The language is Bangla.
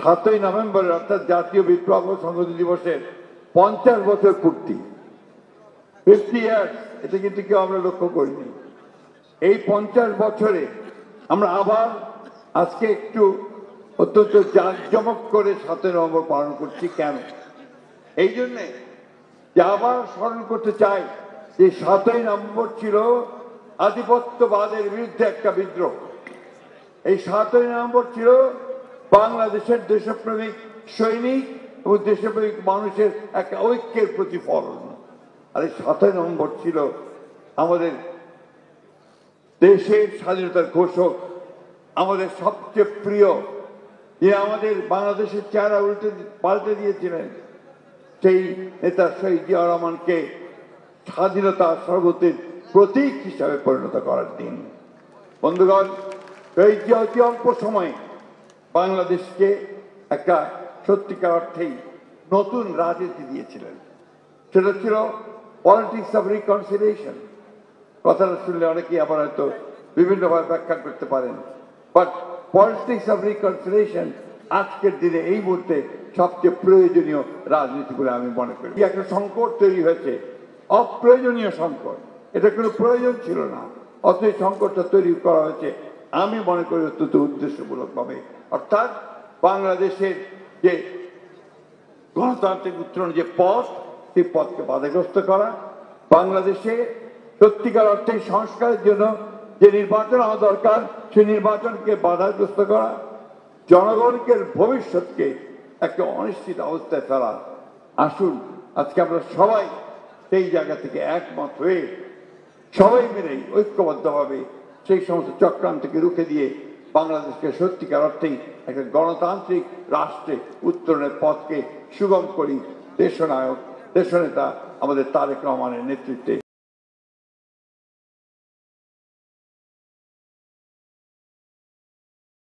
7ই নভেম্বর অর্থাৎ জাতীয় বিপ্লব ও সংহতি দিবসের 50 বছর পূর্তি, 50 ইয়ার্স, এটা কিন্তু কেউ আমরা লক্ষ্য করিনি। এই 50 বছরে আমরা আবার আজকে একটু অত্যন্ত জাঁকজমক করে 7ই নভেম্বর পালন করছি। কেন? এই জন্যে যে আবার স্মরণ করতে চাই যে 7ই নভেম্বর ছিল আধিপত্যবাদের বিরুদ্ধে একটা বিদ্রোহ। এই 7ই নভেম্বর ছিল বাংলাদেশের দেশপ্রেমিক সৈনিক এবং দেশপ্রেমিক মানুষের একটা ঐক্যের প্রতিফলন। আর এই 7ই নভেম্বর ছিল আমাদের দেশের স্বাধীনতার ঘোষক, আমাদের সবচেয়ে প্রিয়, যে আমাদের বাংলাদেশের চেহারা পাল্টে দিয়েছিলেন, সেই নেতা শহীদ জিয়া রহমানকে স্বাধীনতা সর্বত্র প্রতীক হিসাবে পরিণত করার দিন। বন্ধুগণ, শহীদ জিয়া অতি অল্প সময়ে বাংলাদেশকে একটা সত্যিকার অর্থেই নতুন রাজনীতি দিয়েছিলেন। সেটা ছিল পলিটিক্স অফ রিকনসিলিয়েশন। কথাটা শুনলে অনেকেই আবার হয়তো বিভিন্নভাবে ব্যাখ্যা করতে পারেন, বাট পলিটিক্স অফ রিকনসিলিয়েশন আজকের দিনে এই মুহূর্তে সবচেয়ে প্রয়োজনীয় রাজনীতি বলে আমি মনে করি। একটা সংকট তৈরি হয়েছে, অপ্রয়োজনীয় সংকট, এটা কোনো প্রয়োজন ছিল না, অথচ এই সংকটটা তৈরি করা হয়েছে আমি মনে করি অত্যন্ত উদ্দেশ্যমূলকভাবে। অর্থাৎ বাংলাদেশের যে গণতান্ত্রিক উত্তরণের যে পথ, সেই পথকে বাধাগ্রস্ত করা, বাংলাদেশে সত্যিকার অর্থে সংস্কারের জন্য যে নির্বাচন হওয়া দরকার সেই নির্বাচনকে বাধাগ্রস্ত করা, জনগণকে ভবিষ্যৎকে একটা অনিশ্চিত অবস্থায় ফেলা। আসুন আজকে আমরা সবাই সেই জায়গা থেকে একমত হয়ে সবাই মিলেই ঐক্যবদ্ধভাবে সেই সমস্ত চক্রান্তকে রুখে দিয়ে বাংলাদেশকে সত্যিকার অর্থেই একটা গণতান্ত্রিক রাষ্ট্রে উত্তরণের পথকে সুগম করি দেশনায়ক, দেশনেতা আমাদের তারেক রহমানের নেতৃত্বে।